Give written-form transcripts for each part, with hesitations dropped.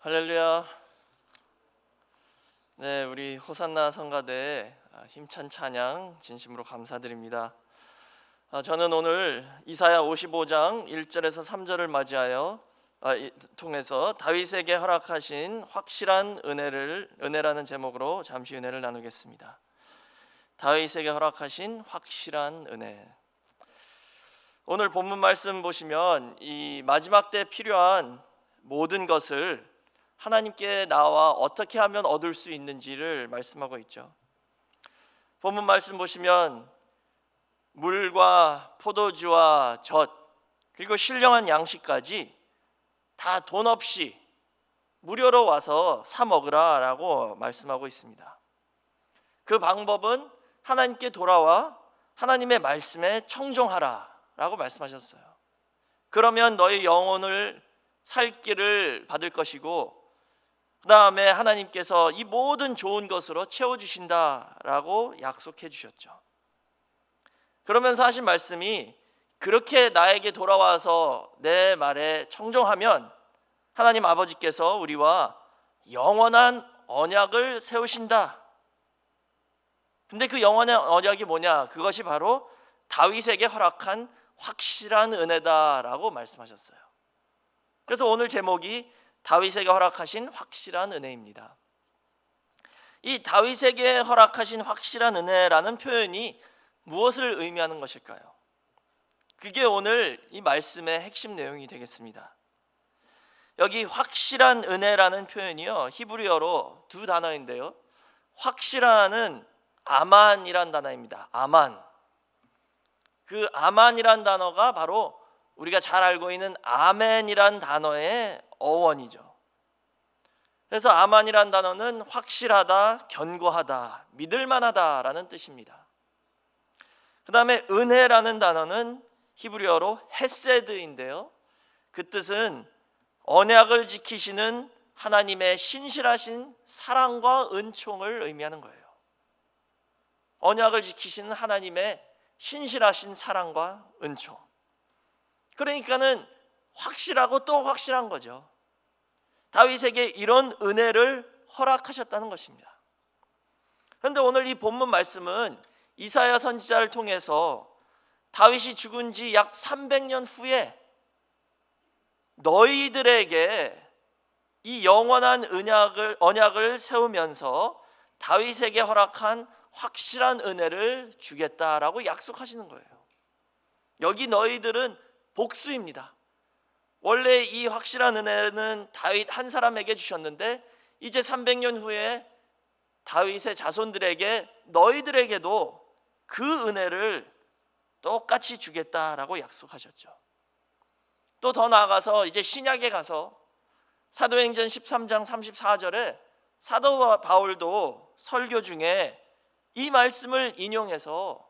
할렐루야. 네, 우리 호산나 성가대 힘찬 찬양 진심으로 감사드립니다. 저는 오늘 이사야 55장 1절에서 3절을 맞이하여 통해서 다윗에게 허락하신 확실한 은혜라는 제목으로 잠시 은혜를 나누겠습니다. 다윗에게 허락하신 확실한 은혜. 오늘 본문 말씀 보시면 이 마지막 때 필요한 모든 것을 하나님께 나와 어떻게 하면 얻을 수 있는지를 말씀하고 있죠. 본문 말씀 보시면 물과 포도주와 젖 그리고 신령한 양식까지 다 돈 없이 무료로 와서 사 먹으라 라고 말씀하고 있습니다. 그 방법은 하나님께 돌아와 하나님의 말씀에 청종하라 라고 말씀하셨어요. 그러면 너의 영혼을 살 길을 받을 것이고 그 다음에 하나님께서 이 모든 좋은 것으로 채워주신다라고 약속해 주셨죠. 그러면서 하신 말씀이 그렇게 나에게 돌아와서 내 말에 청종하면 하나님 아버지께서 우리와 영원한 언약을 세우신다. 근데 그 영원한 언약이 뭐냐? 그것이 바로 다윗에게 허락한 확실한 은혜다라고 말씀하셨어요. 그래서 오늘 제목이 다윗에게 허락하신 확실한 은혜입니다. 이 다윗에게 허락하신 확실한 은혜라는 표현이 무엇을 의미하는 것일까요? 그게 오늘 이 말씀의 핵심 내용이 되겠습니다. 여기 확실한 은혜라는 표현이요, 히브리어로 두 단어인데요, 확실한은 아만이란 단어입니다. 아만. 그 아만이란 단어가 바로 우리가 잘 알고 있는 아멘이란 단어의 어원이죠. 그래서 아만이란 단어는 확실하다, 견고하다, 믿을만하다라는 뜻입니다. 그 다음에 은혜라는 단어는 히브리어로 헤세드인데요, 그 뜻은 언약을 지키시는 하나님의 신실하신 사랑과 은총을 의미하는 거예요. 언약을 지키시는 하나님의 신실하신 사랑과 은총. 그러니까는 확실하고 또 확실한 거죠. 다윗에게 이런 은혜를 허락하셨다는 것입니다. 그런데 오늘 이 본문 말씀은 이사야 선지자를 통해서 다윗이 죽은 지 약 300년 후에 너희들에게 이 영원한 언약을 세우면서 다윗에게 허락한 확실한 은혜를 주겠다라고 약속하시는 거예요. 여기 너희들은 복수입니다. 원래 이 확실한 은혜는 다윗 한 사람에게 주셨는데 이제 300년 후에 다윗의 자손들에게 너희들에게도 그 은혜를 똑같이 주겠다라고 약속하셨죠. 또 더 나아가서 이제 신약에 가서 사도행전 13장 34절에 사도 바울도 설교 중에 이 말씀을 인용해서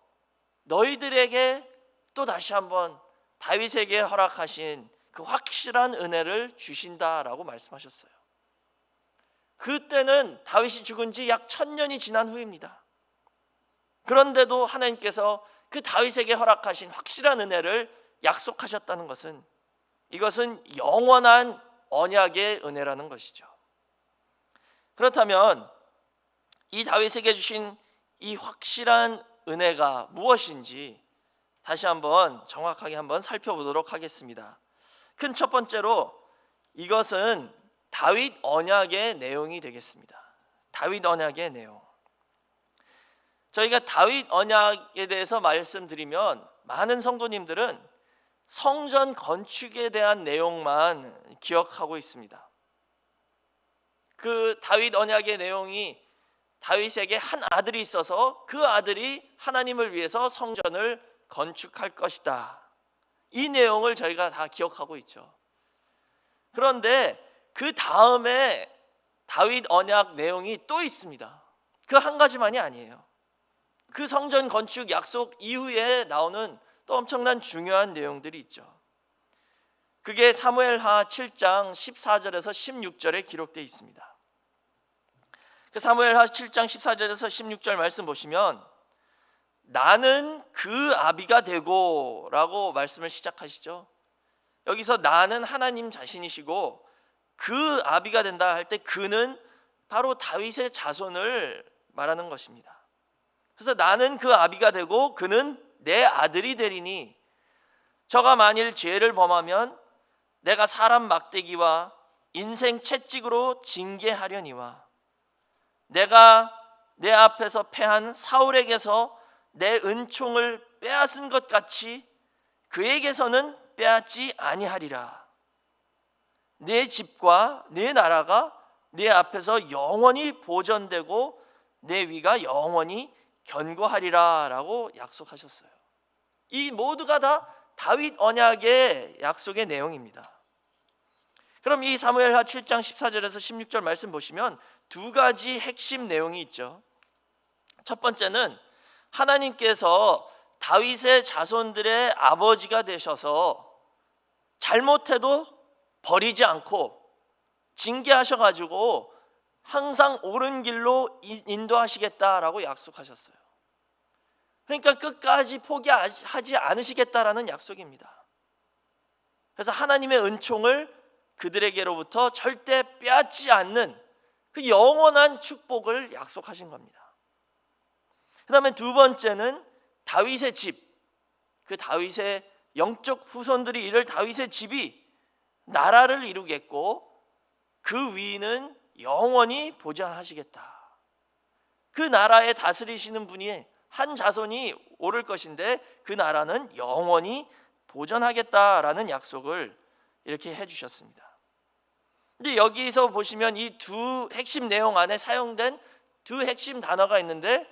너희들에게 또 다시 한번 다윗에게 허락하신 그 확실한 은혜를 주신다라고 말씀하셨어요. 그때는 다윗이 죽은 지 약 1000년이 지난 후입니다. 그런데도 하나님께서 그 다윗에게 허락하신 확실한 은혜를 약속하셨다는 것은, 이것은 영원한 언약의 은혜라는 것이죠. 그렇다면 이 다윗에게 주신 이 확실한 은혜가 무엇인지 다시 한번 정확하게 한번 살펴보도록 하겠습니다. 큰 첫 번째로 이것은 다윗 언약의 내용이 되겠습니다. 다윗 언약의 내용. 저희가 다윗 언약에 대해서 말씀드리면 많은 성도님들은 성전 건축에 대한 내용만 기억하고 있습니다. 그 다윗 언약의 내용이 다윗에게 한 아들이 있어서 그 아들이 하나님을 위해서 성전을 건축할 것이다. 이 내용을 저희가 다 기억하고 있죠. 그런데 그 다음에 다윗 언약 내용이 또 있습니다. 그 한 가지만이 아니에요. 그 성전 건축 약속 이후에 나오는 또 엄청난 중요한 내용들이 있죠. 그게 사무엘하 7장 14절에서 16절에 기록되어 있습니다. 그 사무엘하 7장 14절에서 16절 말씀 보시면 나는 그 아비가 되고 라고 말씀을 시작하시죠. 여기서 나는 하나님 자신이시고 그 아비가 된다 할 때 그는 바로 다윗의 자손을 말하는 것입니다. 그래서 나는 그 아비가 되고 그는 내 아들이 되리니 저가 만일 죄를 범하면 내가 사람 막대기와 인생 채찍으로 징계하려니와 내가 내 앞에서 패한 사울에게서 내 은총을 빼앗은 것 같이 그에게서는 빼앗지 아니하리라. 내 집과 내 나라가 내 앞에서 영원히 보존되고 내 위가 영원히 견고하리라 라고 약속하셨어요. 이 모두가 다 다윗 언약의 약속의 내용입니다. 그럼 이 사무엘하 7장 14절에서 16절 말씀 보시면 두 가지 핵심 내용이 있죠. 첫 번째는 하나님께서 다윗의 자손들의 아버지가 되셔서 잘못해도 버리지 않고 징계하셔가지고 항상 옳은 길로 인도하시겠다라고 약속하셨어요. 그러니까 끝까지 포기하지 않으시겠다라는 약속입니다. 그래서 하나님의 은총을 그들에게로부터 절대 빼앗지 않는 그 영원한 축복을 약속하신 겁니다. 그 다음에 두 번째는 다윗의 집, 그 다윗의 영적 후손들이 이룰 다윗의 집이 나라를 이루겠고 그 위는 영원히 보존하시겠다. 그 나라에 다스리시는 분이 한 자손이 오를 것인데 그 나라는 영원히 보존하겠다라는 약속을 이렇게 해주셨습니다. 근데 여기서 보시면 이 두 핵심 내용 안에 사용된 두 핵심 단어가 있는데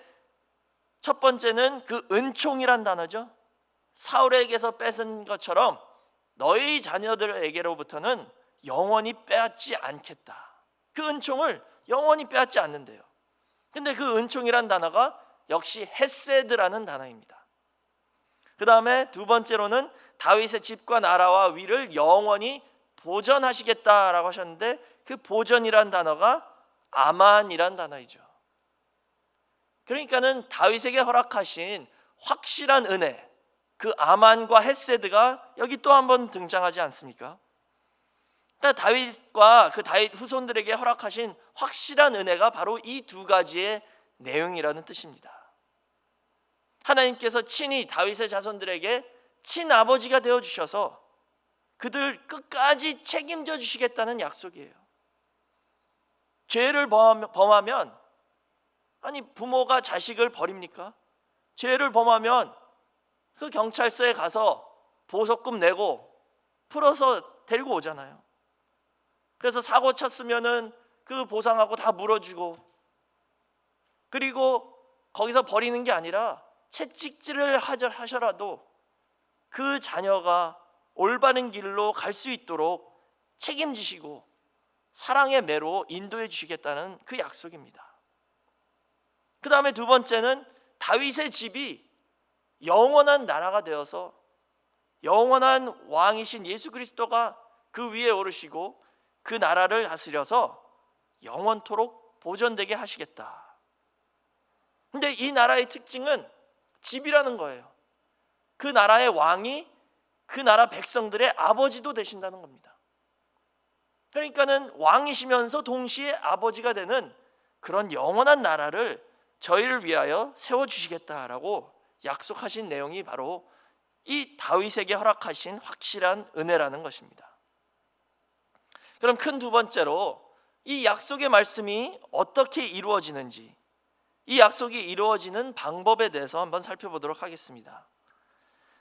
첫 번째는 그 은총이란 단어죠. 사울에게서 뺏은 것처럼 너희 자녀들에게로부터는 영원히 빼앗지 않겠다. 그 은총을 영원히 빼앗지 않는데요. 근데 그 은총이란 단어가 역시 헤세드라는 단어입니다. 그 다음에 두 번째로는 다윗의 집과 나라와 위를 영원히 보존하시겠다라고 하셨는데 그 보존이란 단어가 아만이란 단어이죠. 그러니까는 다윗에게 허락하신 확실한 은혜, 그 아만과 헤세드가 여기 또 한 번 등장하지 않습니까? 그러니까 다윗과 그 다윗 후손들에게 허락하신 확실한 은혜가 바로 이 두 가지의 내용이라는 뜻입니다. 하나님께서 친히 다윗의 자손들에게 친아버지가 되어주셔서 그들 끝까지 책임져 주시겠다는 약속이에요. 죄를 범하면 아니 부모가 자식을 버립니까? 죄를 범하면 그 경찰서에 가서 보석금 내고 풀어서 데리고 오잖아요. 그래서 사고 쳤으면은 그 보상하고 다 물어주고, 그리고 거기서 버리는 게 아니라 채찍질을 하셔라도 그 자녀가 올바른 길로 갈 수 있도록 책임지시고 사랑의 매로 인도해 주시겠다는 그 약속입니다. 그 다음에 두 번째는 다윗의 집이 영원한 나라가 되어서 영원한 왕이신 예수 그리스도가 그 위에 오르시고 그 나라를 다스려서 영원토록 보존되게 하시겠다. 근데 이 나라의 특징은 집이라는 거예요. 그 나라의 왕이 그 나라 백성들의 아버지도 되신다는 겁니다. 그러니까는 왕이시면서 동시에 아버지가 되는 그런 영원한 나라를 저희를 위하여 세워주시겠다라고 약속하신 내용이 바로 이 다윗에게 허락하신 확실한 은혜라는 것입니다. 그럼 큰 두 번째로 이 약속의 말씀이 어떻게 이루어지는지, 이 약속이 이루어지는 방법에 대해서 한번 살펴보도록 하겠습니다.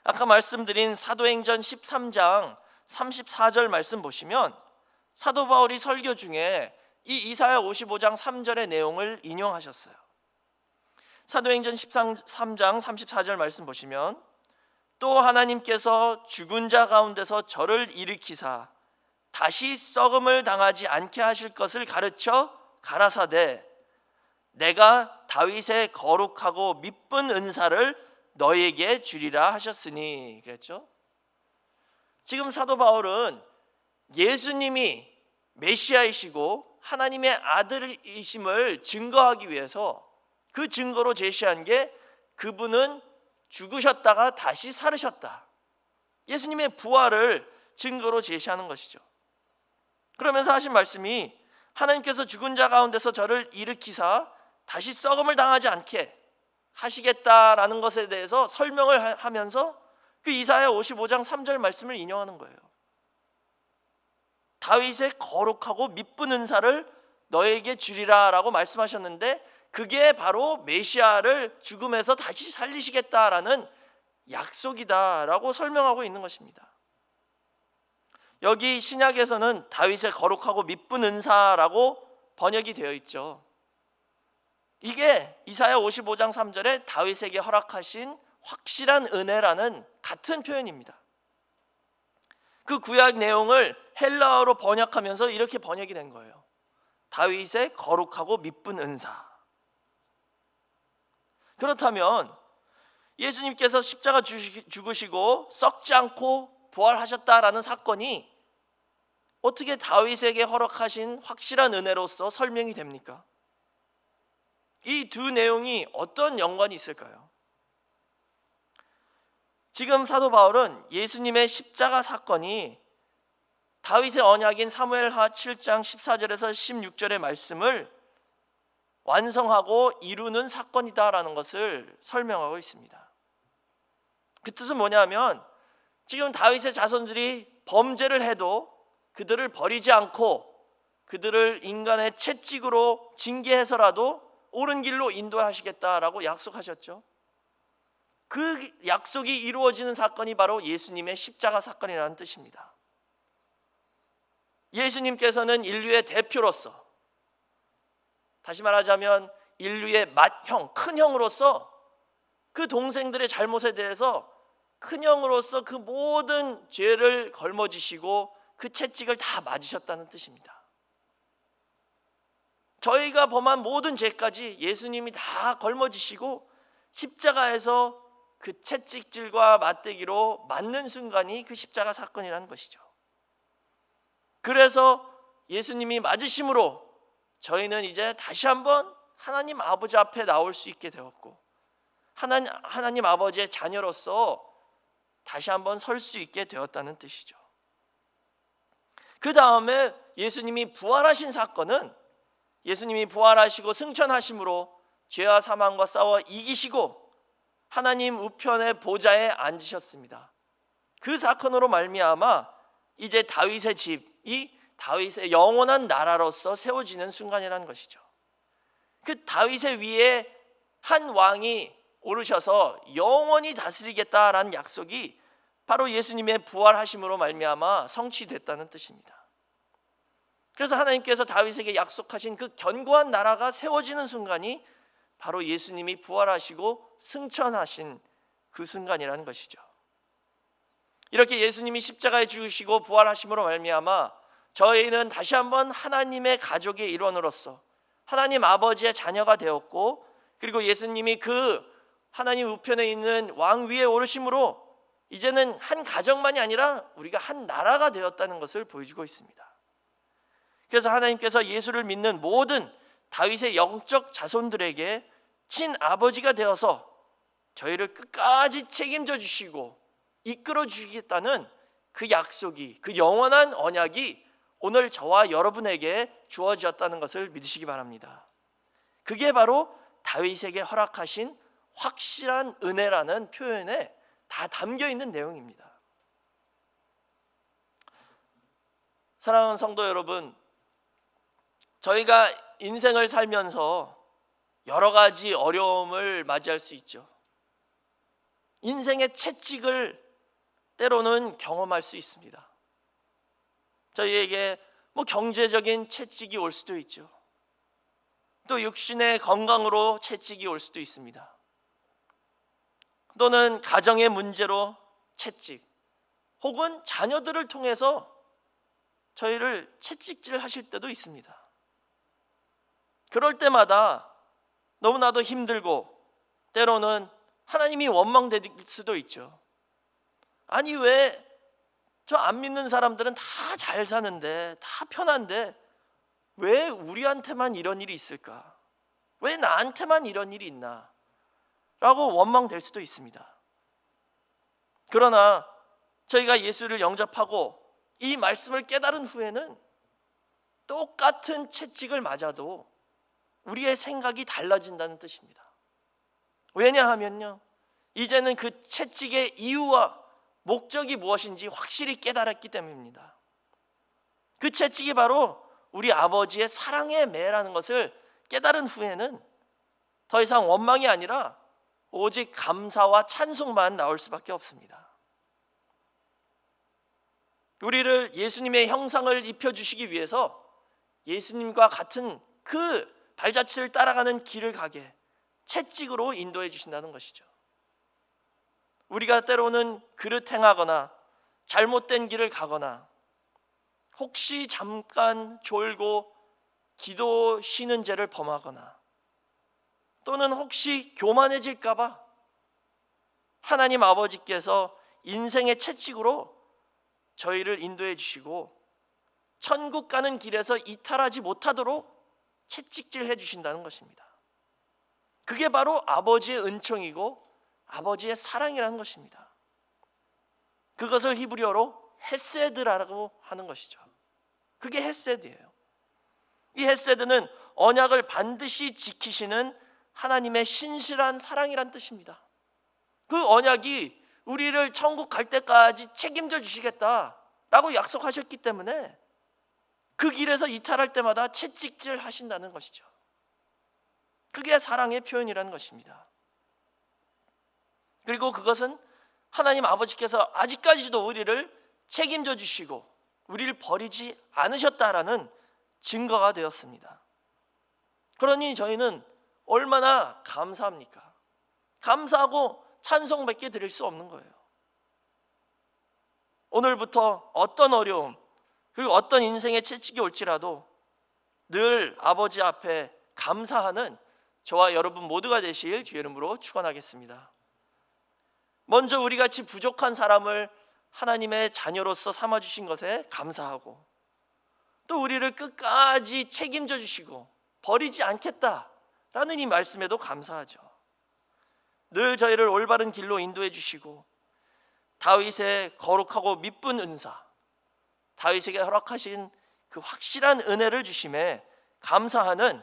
아까 말씀드린 사도행전 13장 34절 말씀 보시면 사도 바울이 설교 중에 이 이사야 55장 3절의 내용을 인용하셨어요. 사도행전 13장 34절 말씀 보시면 또 하나님께서 죽은 자 가운데서 저를 일으키사 다시 썩음을 당하지 않게 하실 것을 가르쳐 가라사대 내가 다윗의 거룩하고 미쁜 은사를 너에게 주리라 하셨으니 그랬죠. 지금 사도 바울은 예수님이 메시아이시고 하나님의 아들이심을 증거하기 위해서 그 증거로 제시한 게 그분은 죽으셨다가 다시 살으셨다, 예수님의 부활을 증거로 제시하는 것이죠. 그러면서 하신 말씀이 하나님께서 죽은 자 가운데서 저를 일으키사 다시 썩음을 당하지 않게 하시겠다라는 것에 대해서 설명을 하면서 그 이사야 55장 3절 말씀을 인용하는 거예요. 다윗의 거룩하고 미쁜 은사를 너에게 주리라 라고 말씀하셨는데, 그게 바로 메시아를 죽음에서 다시 살리시겠다라는 약속이다라고 설명하고 있는 것입니다. 여기 신약에서는 다윗의 거룩하고 미쁜 은사라고 번역이 되어 있죠. 이게 이사야 55장 3절에 다윗에게 허락하신 확실한 은혜라는 같은 표현입니다. 그 구약 내용을 헬라어로 번역하면서 이렇게 번역이 된 거예요. 다윗의 거룩하고 미쁜 은사. 그렇다면 예수님께서 십자가 죽으시고 썩지 않고 부활하셨다라는 사건이 어떻게 다윗에게 허락하신 확실한 은혜로서 설명이 됩니까? 이 두 내용이 어떤 연관이 있을까요? 지금 사도 바울은 예수님의 십자가 사건이 다윗의 언약인 사무엘하 7장 14절에서 16절의 말씀을 완성하고 이루는 사건이다라는 것을 설명하고 있습니다. 그 뜻은 뭐냐면, 지금 다윗의 자손들이 범죄를 해도 그들을 버리지 않고 그들을 인간의 채찍으로 징계해서라도 옳은 길로 인도하시겠다라고 약속하셨죠. 그 약속이 이루어지는 사건이 바로 예수님의 십자가 사건이라는 뜻입니다. 예수님께서는 인류의 대표로서, 다시 말하자면 인류의 맏형, 큰형으로서 그 동생들의 잘못에 대해서 큰형으로서 그 모든 죄를 걸머지시고 그 채찍을 다 맞으셨다는 뜻입니다. 저희가 범한 모든 죄까지 예수님이 다 걸머지시고 십자가에서 그 채찍질과 맞대기로 맞는 순간이 그 십자가 사건이라는 것이죠. 그래서 예수님이 맞으심으로 저희는 이제 다시 한번 하나님 아버지 앞에 나올 수 있게 되었고, 하나님 아버지의 자녀로서 다시 한번 설 수 있게 되었다는 뜻이죠. 그 다음에 예수님이 부활하신 사건은, 예수님이 부활하시고 승천하심으로 죄와 사망과 싸워 이기시고 하나님 우편의 보좌에 앉으셨습니다. 그 사건으로 말미암아 이제 다윗의 집이 다윗의 영원한 나라로서 세워지는 순간이라는 것이죠. 그 다윗의 위에 한 왕이 오르셔서 영원히 다스리겠다라는 약속이 바로 예수님의 부활하심으로 말미암아 성취됐다는 뜻입니다. 그래서 하나님께서 다윗에게 약속하신 그 견고한 나라가 세워지는 순간이 바로 예수님이 부활하시고 승천하신 그 순간이라는 것이죠. 이렇게 예수님이 십자가에 죽으시고 부활하심으로 말미암아 저희는 다시 한번 하나님의 가족의 일원으로서 하나님 아버지의 자녀가 되었고, 그리고 예수님이 그 하나님 우편에 있는 왕 위에 오르심으로 이제는 한 가정만이 아니라 우리가 한 나라가 되었다는 것을 보여주고 있습니다. 그래서 하나님께서 예수를 믿는 모든 다윗의 영적 자손들에게 친아버지가 되어서 저희를 끝까지 책임져 주시고 이끌어 주시겠다는 그 약속이, 그 영원한 언약이 오늘 저와 여러분에게 주어졌다는 것을 믿으시기 바랍니다. 그게 바로 다윗에게 허락하신 확실한 은혜라는 표현에 다 담겨 있는 내용입니다. 사랑하는 성도 여러분, 저희가 인생을 살면서 여러 가지 어려움을 맞이할 수 있죠. 인생의 채찍을 때로는 경험할 수 있습니다. 저희에게 경제적인 채찍이 올 수도 있죠. 또 육신의 건강으로 채찍이 올 수도 있습니다. 또는 가정의 문제로 채찍, 혹은 자녀들을 통해서 저희를 채찍질 하실 때도 있습니다. 그럴 때마다 너무나도 힘들고 때로는 하나님이 원망될 수도 있죠. 아니, 왜 저 안 믿는 사람들은 다 잘 사는데, 다 편한데 왜 우리한테만 이런 일이 있을까? 왜 나한테만 이런 일이 있나? 라고 원망될 수도 있습니다. 그러나 저희가 예수를 영접하고 이 말씀을 깨달은 후에는 똑같은 채찍을 맞아도 우리의 생각이 달라진다는 뜻입니다. 왜냐하면요, 이제는 그 채찍의 이유와 목적이 무엇인지 확실히 깨달았기 때문입니다. 그 채찍이 바로 우리 아버지의 사랑의 매라는 것을 깨달은 후에는 더 이상 원망이 아니라 오직 감사와 찬송만 나올 수밖에 없습니다. 우리를 예수님의 형상을 입혀주시기 위해서 예수님과 같은 그 발자취를 따라가는 길을 가게 채찍으로 인도해 주신다는 것이죠. 우리가 때로는 그릇 행하거나 잘못된 길을 가거나 혹시 잠깐 졸고 기도 쉬는 죄를 범하거나 또는 혹시 교만해질까 봐 하나님 아버지께서 인생의 채찍으로 저희를 인도해 주시고 천국 가는 길에서 이탈하지 못하도록 채찍질 해 주신다는 것입니다. 그게 바로 아버지의 은총이고 아버지의 사랑이라는 것입니다. 그것을 히브리어로 헤세드라고 하는 것이죠. 그게 헤세드예요. 이 헤세드는 언약을 반드시 지키시는 하나님의 신실한 사랑이란 뜻입니다. 그 언약이 우리를 천국 갈 때까지 책임져 주시겠다라고 약속하셨기 때문에 그 길에서 이탈할 때마다 채찍질 하신다는 것이죠. 그게 사랑의 표현이라는 것입니다. 그리고 그것은 하나님 아버지께서 아직까지도 우리를 책임져 주시고 우리를 버리지 않으셨다라는 증거가 되었습니다. 그러니 저희는 얼마나 감사합니까? 감사하고 찬송밖에 드릴 수 없는 거예요. 오늘부터 어떤 어려움 그리고 어떤 인생의 채찍이 올지라도 늘 아버지 앞에 감사하는 저와 여러분 모두가 되실 주의 이름으로 축원하겠습니다. 먼저 우리 같이 부족한 사람을 하나님의 자녀로서 삼아주신 것에 감사하고 또 우리를 끝까지 책임져 주시고 버리지 않겠다라는 이 말씀에도 감사하죠. 늘 저희를 올바른 길로 인도해 주시고 다윗의 거룩하고 미쁜 은사, 다윗에게 허락하신 그 확실한 은혜를 주심에 감사하는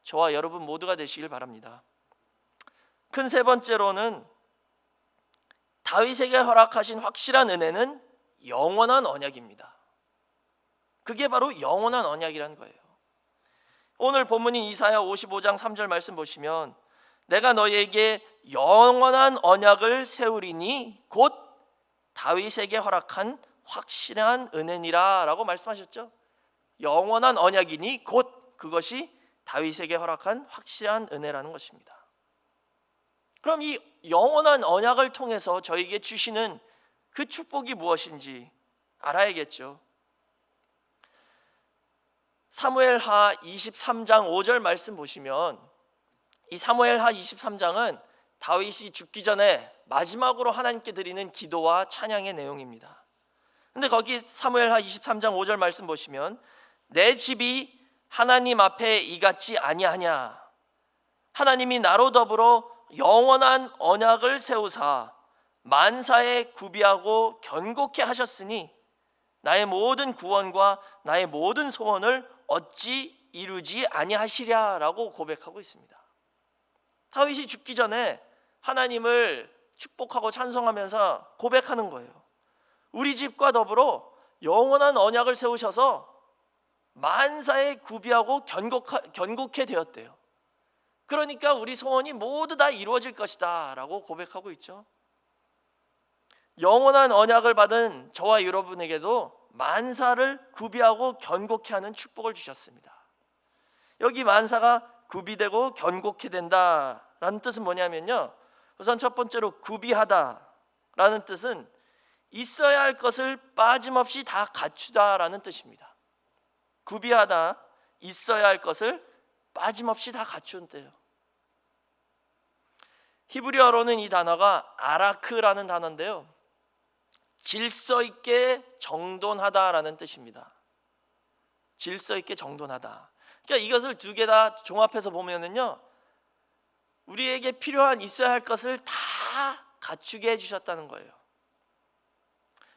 저와 여러분 모두가 되시길 바랍니다. 큰 세 번째로는 다윗에게 허락하신 확실한 은혜는 영원한 언약입니다. 그게 바로 영원한 언약이라는 거예요. 오늘 본문인 이사야 55장 3절 말씀 보시면 내가 너희에게 영원한 언약을 세우리니 곧 다윗에게 허락한 확실한 은혜니라 라고 말씀하셨죠. 영원한 언약이니 곧 그것이 다윗에게 허락한 확실한 은혜라는 것입니다. 그럼 이 영원한 언약을 통해서 저에게 주시는 그 축복이 무엇인지 알아야겠죠. 사무엘하 23장 5절 말씀 보시면 이 사무엘하 23장은 다윗이 죽기 전에 마지막으로 하나님께 드리는 기도와 찬양의 내용입니다. 근데 거기 사무엘하 23장 5절 말씀 보시면 내 집이 하나님 앞에 이같이 아니하냐 하나님이 나로 더불어 영원한 언약을 세우사 만사에 구비하고 견고케 하셨으니 나의 모든 구원과 나의 모든 소원을 어찌 이루지 아니하시랴라고 고백하고 있습니다. 다윗이 죽기 전에 하나님을 축복하고 찬송하면서 고백하는 거예요. 우리 집과 더불어 영원한 언약을 세우셔서 만사에 구비하고 견고케 되었대요. 그러니까 우리 소원이 모두 다 이루어질 것이다 라고 고백하고 있죠. 영원한 언약을 받은 저와 여러분에게도 만사를 구비하고 견고케 하는 축복을 주셨습니다. 여기 만사가 구비되고 견고케 된다라는 뜻은 뭐냐면요, 우선 첫 번째로 구비하다라는 뜻은 있어야 할 것을 빠짐없이 다 갖추다라는 뜻입니다. 구비하다, 있어야 할 것을 빠짐없이 다 갖춘 때요. 히브리어로는 이 단어가 아라크라는 단어인데요, 질서 있게 정돈하다라는 뜻입니다. 질서 있게 정돈하다. 그러니까 이것을 두 개 다 종합해서 보면은요, 우리에게 필요한 있어야 할 것을 다 갖추게 해주셨다는 거예요.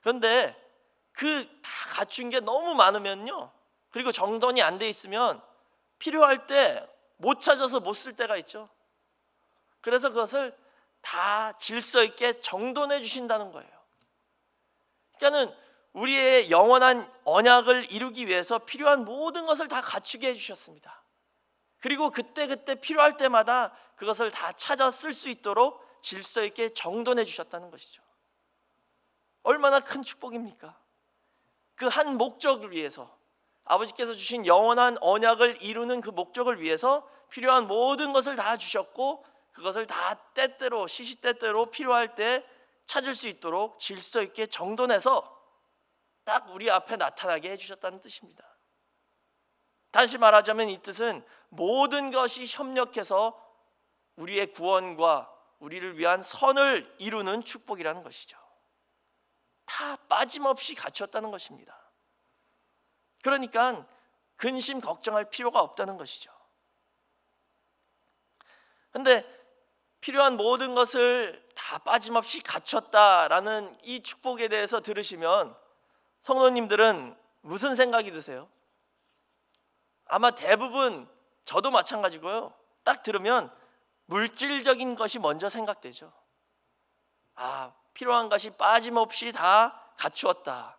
그런데 그 다 갖춘 게 너무 많으면요, 그리고 정돈이 안 돼 있으면 필요할 때 못 찾아서 못 쓸 때가 있죠. 그래서 그것을 다 질서 있게 정돈해 주신다는 거예요. 그러니까는 우리의 영원한 언약을 이루기 위해서 필요한 모든 것을 다 갖추게 해주셨습니다. 그리고 그때그때 필요할 때마다 그것을 다 찾아 쓸 수 있도록 질서 있게 정돈해 주셨다는 것이죠. 얼마나 큰 축복입니까? 그 한 목적을 위해서, 아버지께서 주신 영원한 언약을 이루는 그 목적을 위해서 필요한 모든 것을 다 주셨고, 그것을 다 때때로 시시때때로 필요할 때 찾을 수 있도록 질서 있게 정돈해서 딱 우리 앞에 나타나게 해주셨다는 뜻입니다. 다시 말하자면 이 뜻은 모든 것이 협력해서 우리의 구원과 우리를 위한 선을 이루는 축복이라는 것이죠. 다 빠짐없이 갖췄다는 것입니다. 그러니까 근심 걱정할 필요가 없다는 것이죠. 그런데 필요한 모든 것을 다 빠짐없이 갖췄다라는 이 축복에 대해서 들으시면 성도님들은 무슨 생각이 드세요? 아마 대부분, 저도 마찬가지고요, 딱 들으면 물질적인 것이 먼저 생각되죠. 필요한 것이 빠짐없이 다 갖추었다.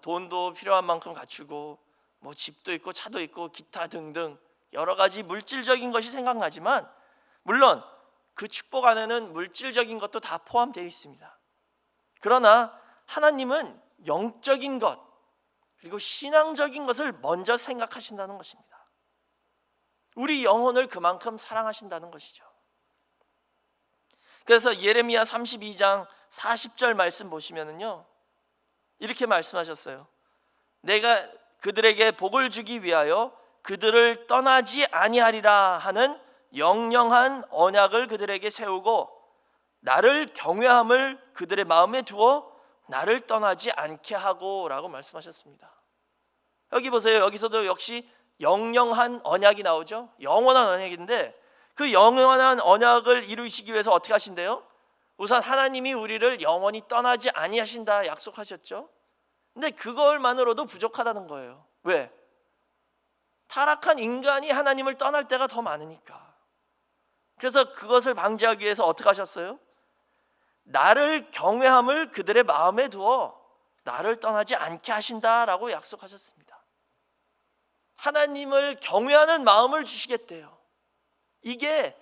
돈도 필요한 만큼 갖추고, 뭐 집도 있고 차도 있고 기타 등등 여러 가지 물질적인 것이 생각나지만, 물론 그 축복 안에는 물질적인 것도 다 포함되어 있습니다. 그러나 하나님은 영적인 것, 그리고 신앙적인 것을 먼저 생각하신다는 것입니다. 우리 영혼을 그만큼 사랑하신다는 것이죠. 그래서 예레미야 32장 40절 말씀 보시면은요, 이렇게 말씀하셨어요. 내가 그들에게 복을 주기 위하여 그들을 떠나지 아니하리라 하는 영영한 언약을 그들에게 세우고, 나를 경외함을 그들의 마음에 두어 나를 떠나지 않게 하고 라고 말씀하셨습니다. 여기 보세요. 여기서도 역시 영영한 언약이 나오죠. 영원한 언약인데, 그 영원한 언약을 이루시기 위해서 어떻게 하신대요? 우선 하나님이 우리를 영원히 떠나지 아니하신다 약속하셨죠. 근데 그걸만으로도 부족하다는 거예요. 왜? 타락한 인간이 하나님을 떠날 때가 더 많으니까. 그래서 그것을 방지하기 위해서 어떻게 하셨어요? 나를 경외함을 그들의 마음에 두어 나를 떠나지 않게 하신다라고 약속하셨습니다. 하나님을 경외하는 마음을 주시겠대요. 이게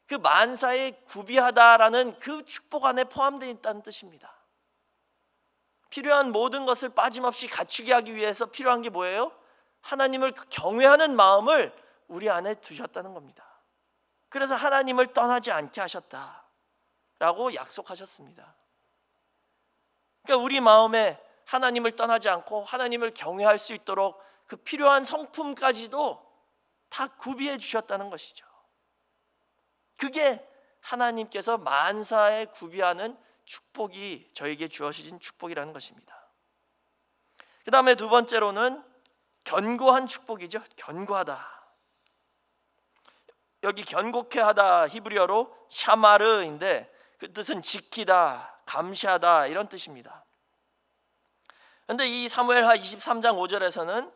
그 만사에 구비하다라는 그 축복 안에 포함되어 있다는 뜻입니다. 필요한 모든 것을 빠짐없이 갖추게 하기 위해서 필요한 게 뭐예요? 하나님을 경외하는 마음을 우리 안에 두셨다는 겁니다. 그래서 하나님을 떠나지 않게 하셨다라고 약속하셨습니다. 그러니까 우리 마음에 하나님을 떠나지 않고 하나님을 경외할 수 있도록 그 필요한 성품까지도 다 구비해 주셨다는 것이죠. 그게 하나님께서 만사에 구비하는 축복이 저에게 주어진 축복이라는 것입니다. 그 다음에 두 번째로는 견고한 축복이죠. 견고하다. 여기 견고케 하다, 히브리어로 샤마르인데 그 뜻은 지키다, 감시하다 이런 뜻입니다. 그런데 이 사무엘하 23장 5절에서는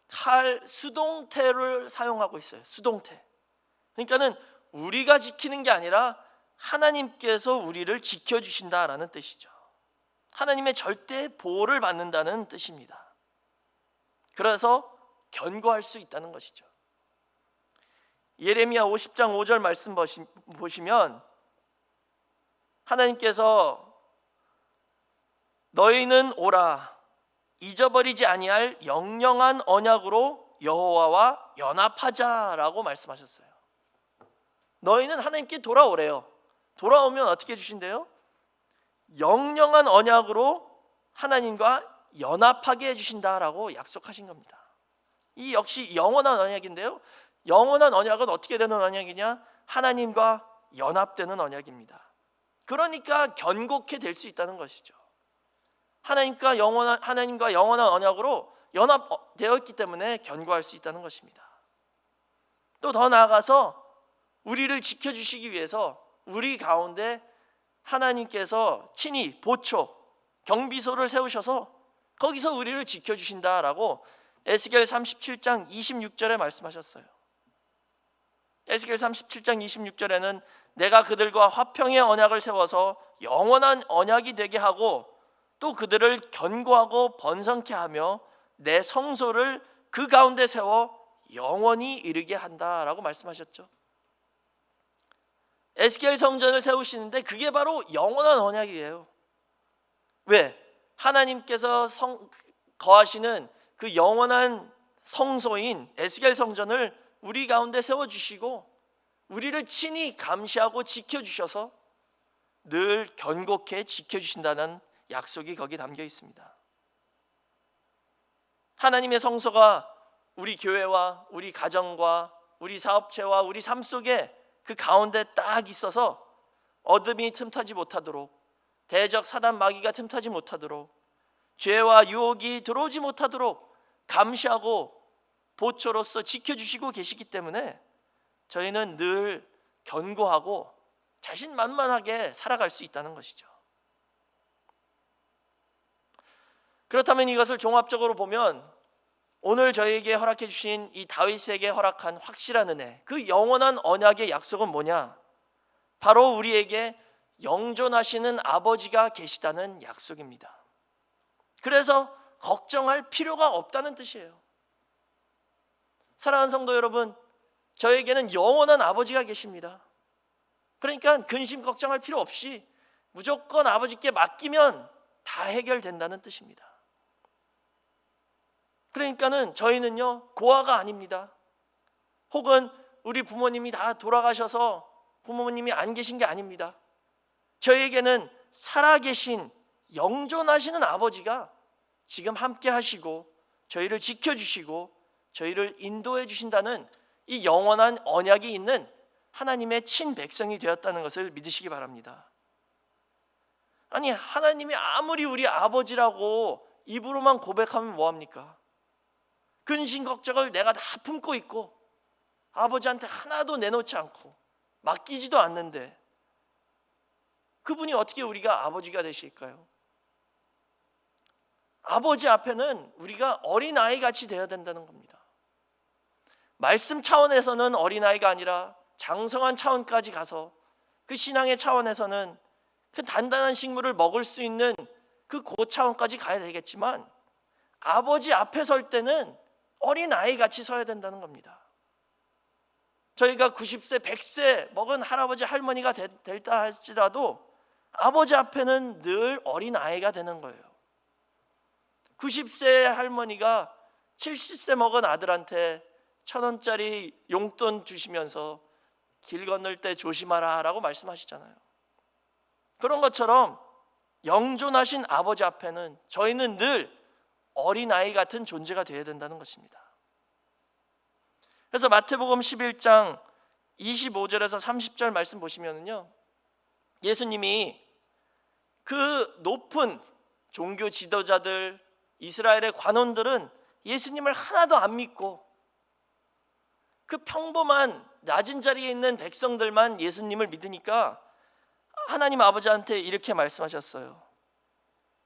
칼 수동태를 사용하고 있어요. 수동태. 그러니까는 우리가 지키는 게 아니라 하나님께서 우리를 지켜주신다라는 뜻이죠. 하나님의 절대 보호를 받는다는 뜻입니다. 그래서 견고할 수 있다는 것이죠. 예레미야 50장 5절 말씀 보시면 하나님께서 너희는 오라 잊어버리지 아니할 영영한 언약으로 여호와와 연합하자라고 말씀하셨어요. 너희는 하나님께 돌아오래요. 돌아오면 어떻게 해주신대요? 영영한 언약으로 하나님과 연합하게 해주신다라고 약속하신 겁니다. 이 역시 영원한 언약인데요, 영원한 언약은 어떻게 되는 언약이냐? 하나님과 연합되는 언약입니다. 그러니까 견고케 될 수 있다는 것이죠. 하나님과 영원한 언약으로 연합되어 있기 때문에 견고할 수 있다는 것입니다. 또 더 나아가서 우리를 지켜주시기 위해서 우리 가운데 하나님께서 친히 보초, 경비소를 세우셔서 거기서 우리를 지켜주신다라고 에스겔 37장 26절에 말씀하셨어요. 에스겔 37장 26절에는 내가 그들과 화평의 언약을 세워서 영원한 언약이 되게 하고 또 그들을 견고하고 번성케 하며 내 성소를 그 가운데 세워 영원히 이르게 한다라고 말씀하셨죠. 에스겔 성전을 세우시는데 그게 바로 영원한 언약이에요. 왜? 하나님께서 거하시는 그 영원한 성소인 에스겔 성전을 우리 가운데 세워주시고 우리를 친히 감시하고 지켜주셔서 늘 견고케 지켜주신다는 약속이 거기 담겨 있습니다. 하나님의 성소가 우리 교회와 우리 가정과 우리 사업체와 우리 삶 속에 그 가운데 딱 있어서 어둠이 틈타지 못하도록, 대적 사단 마귀가 틈타지 못하도록, 죄와 유혹이 들어오지 못하도록 감시하고 보초로서 지켜주시고 계시기 때문에 저희는 늘 견고하고 자신만만하게 살아갈 수 있다는 것이죠. 그렇다면 이것을 종합적으로 보면 오늘 저희에게 허락해 주신 이 다윗에게 허락한 확실한 은혜, 그 영원한 언약의 약속은 뭐냐? 바로 우리에게 영존하시는 아버지가 계시다는 약속입니다. 그래서 걱정할 필요가 없다는 뜻이에요. 사랑하는 성도 여러분, 저에게는 영원한 아버지가 계십니다. 그러니까 근심 걱정할 필요 없이 무조건 아버지께 맡기면 다 해결된다는 뜻입니다. 그러니까는 저희는요 고아가 아닙니다. 혹은 우리 부모님이 다 돌아가셔서 부모님이 안 계신 게 아닙니다. 저희에게는 살아계신 영존하시는 아버지가 지금 함께 하시고 저희를 지켜주시고 저희를 인도해 주신다는 이 영원한 언약이 있는 하나님의 친백성이 되었다는 것을 믿으시기 바랍니다. 아니, 하나님이 아무리 우리 아버지라고 입으로만 고백하면 뭐합니까? 근심 걱정을 내가 다 품고 있고 아버지한테 하나도 내놓지 않고 맡기지도 않는데 그분이 어떻게 우리가 아버지가 되실까요? 아버지 앞에는 우리가 어린아이 같이 되어야 된다는 겁니다. 말씀 차원에서는 어린아이가 아니라 장성한 차원까지 가서 그 신앙의 차원에서는 그 단단한 식물을 먹을 수 있는 그 고차원까지 가야 되겠지만 아버지 앞에 설 때는 어린아이 같이 서야 된다는 겁니다. 저희가 90세, 100세 먹은 할아버지, 할머니가 될다 할지라도 아버지 앞에는 늘 어린아이가 되는 거예요. 90세 할머니가 70세 먹은 아들한테 1,000원짜리 용돈 주시면서 길 건널 때 조심하라 라고 말씀하시잖아요. 그런 것처럼 영존하신 아버지 앞에는 저희는 늘 어린아이 같은 존재가 되어야 된다는 것입니다. 그래서 마태복음 11장 25절에서 30절 말씀 보시면요, 예수님이 그 높은 종교 지도자들, 이스라엘의 관원들은 예수님을 하나도 안 믿고 그 평범한 낮은 자리에 있는 백성들만 예수님을 믿으니까 하나님 아버지한테 이렇게 말씀하셨어요.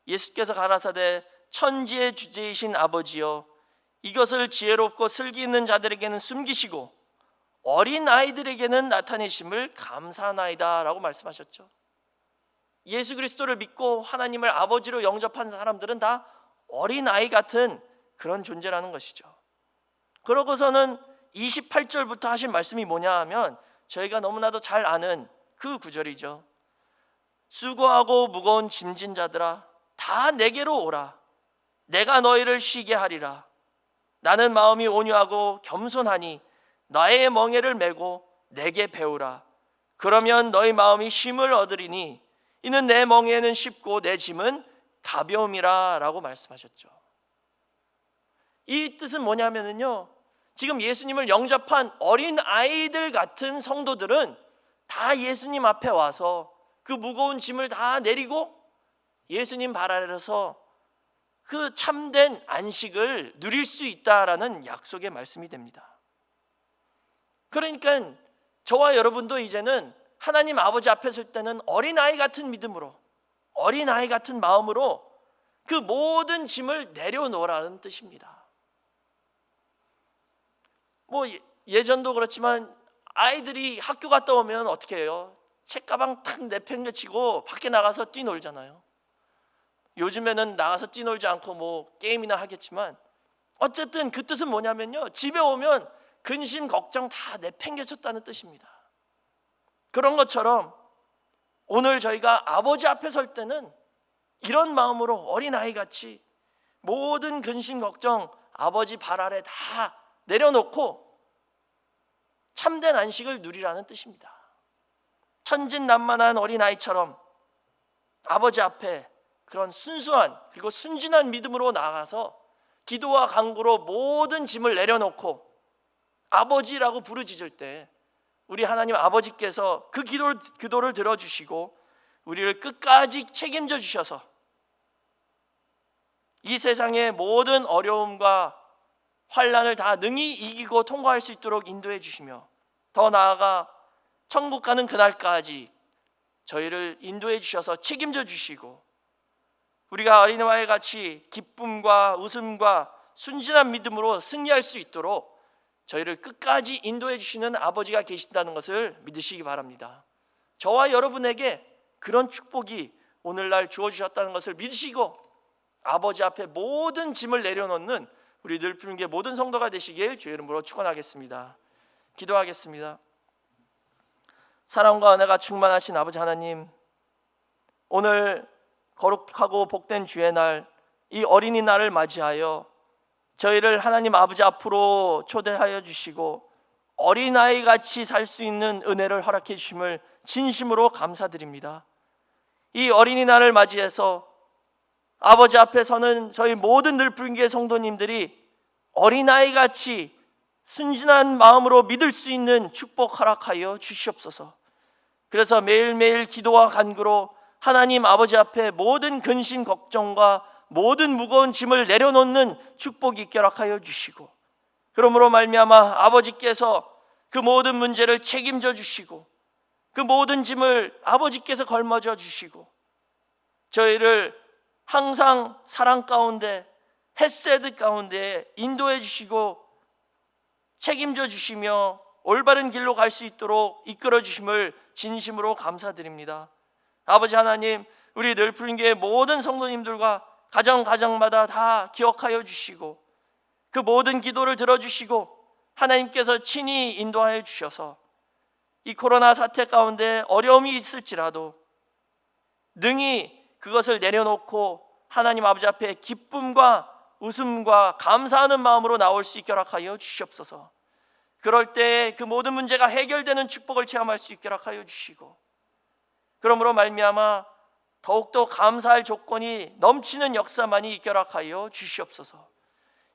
예수께서 가라사대 천지의 주제이신 아버지여, 이것을 지혜롭고 슬기 있는 자들에게는 숨기시고 어린 아이들에게는 나타내심을 감사하나이다 라고 말씀하셨죠. 예수 그리스도를 믿고 하나님을 아버지로 영접한 사람들은 다 어린 아이 같은 그런 존재라는 것이죠. 그러고서는 28절부터 하신 말씀이 뭐냐 하면 저희가 너무나도 잘 아는 그 구절이죠. 수고하고 무거운 짐진 자들아 다 내게로 오라. 내가 너희를 쉬게 하리라. 나는 마음이 온유하고 겸손하니 나의 멍에를 메고 내게 배우라. 그러면 너희 마음이 쉼을 얻으리니 이는 내 멍에는 쉽고 내 짐은 가벼움이라 라고 말씀하셨죠. 이 뜻은 뭐냐면요, 지금 예수님을 영접한 어린 아이들 같은 성도들은 다 예수님 앞에 와서 그 무거운 짐을 다 내리고 예수님 발 아래서 그 참된 안식을 누릴 수 있다라는 약속의 말씀이 됩니다. 그러니까 저와 여러분도 이제는 하나님 아버지 앞에 설 때는 어린아이 같은 믿음으로, 어린아이 같은 마음으로 그 모든 짐을 내려놓으라는 뜻입니다. 뭐 예전도 그렇지만 아이들이 학교 갔다 오면 어떻게 해요? 책가방 탁 내팽개치고 밖에 나가서 뛰놀잖아요. 요즘에는 나가서 뛰놀지 않고 뭐 게임이나 하겠지만 어쨌든 그 뜻은 뭐냐면요, 집에 오면 근심 걱정 다 내팽개쳤다는 뜻입니다. 그런 것처럼 오늘 저희가 아버지 앞에 설 때는 이런 마음으로 어린아이같이 모든 근심 걱정 아버지 발 아래 다 내려놓고 참된 안식을 누리라는 뜻입니다. 천진난만한 어린아이처럼 아버지 앞에 그런 순수한 그리고 순진한 믿음으로 나아가서 기도와 간구로 모든 짐을 내려놓고 아버지라고 부르짖을 때 우리 하나님 아버지께서 그 기도를 들어주시고 우리를 끝까지 책임져 주셔서 이 세상의 모든 어려움과 환난을 다 능히 이기고 통과할 수 있도록 인도해 주시며, 더 나아가 천국 가는 그날까지 저희를 인도해 주셔서 책임져 주시고 우리가 어린아이와 같이 기쁨과 웃음과 순진한 믿음으로 승리할 수 있도록 저희를 끝까지 인도해 주시는 아버지가 계신다는 것을 믿으시기 바랍니다. 저와 여러분에게 그런 축복이 오늘날 주어주셨다는 것을 믿으시고 아버지 앞에 모든 짐을 내려놓는 우리 늘푸른교회 모든 성도가 되시길 주의 이름으로 축원하겠습니다. 기도하겠습니다. 사랑과 은혜가 충만하신 아버지 하나님, 오늘 거룩하고 복된 주의 날, 이 어린이날을 맞이하여 저희를 하나님 아버지 앞으로 초대하여 주시고 어린아이같이 살 수 있는 은혜를 허락해 주심을 진심으로 감사드립니다. 이 어린이날을 맞이해서 아버지 앞에 서는 저희 모든 늘푸른교회 성도님들이 어린아이같이 순진한 마음으로 믿을 수 있는 축복 허락하여 주시옵소서. 그래서 매일매일 기도와 간구로 하나님 아버지 앞에 모든 근심 걱정과 모든 무거운 짐을 내려놓는 축복이 있게 허락하여 주시고, 그러므로 말미암아 아버지께서 그 모든 문제를 책임져 주시고 그 모든 짐을 아버지께서 걸머져 주시고 저희를 항상 사랑 가운데 헤세드 가운데 인도해 주시고 책임져 주시며 올바른 길로 갈 수 있도록 이끌어 주심을 진심으로 감사드립니다. 아버지 하나님, 우리 늘푸른교회 모든 성도님들과 가정마다 다 기억하여 주시고 그 모든 기도를 들어주시고 하나님께서 친히 인도하여 주셔서 이 코로나 사태 가운데 어려움이 있을지라도 능히 그것을 내려놓고 하나님 아버지 앞에 기쁨과 웃음과 감사하는 마음으로 나올 수 있게 허락하여 주시옵소서. 그럴 때 그 모든 문제가 해결되는 축복을 체험할 수 있게 허락하여 주시고, 그러므로 말미암아 더욱더 감사할 조건이 넘치는 역사만이 있게 허락하여 주시옵소서.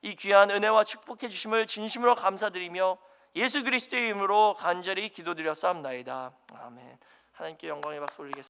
이 귀한 은혜와 축복해 주심을 진심으로 감사드리며 예수 그리스도의 이름으로 간절히 기도드렸사옵나이다. 아멘. 하나님께 영광의 박수 올리겠습니다.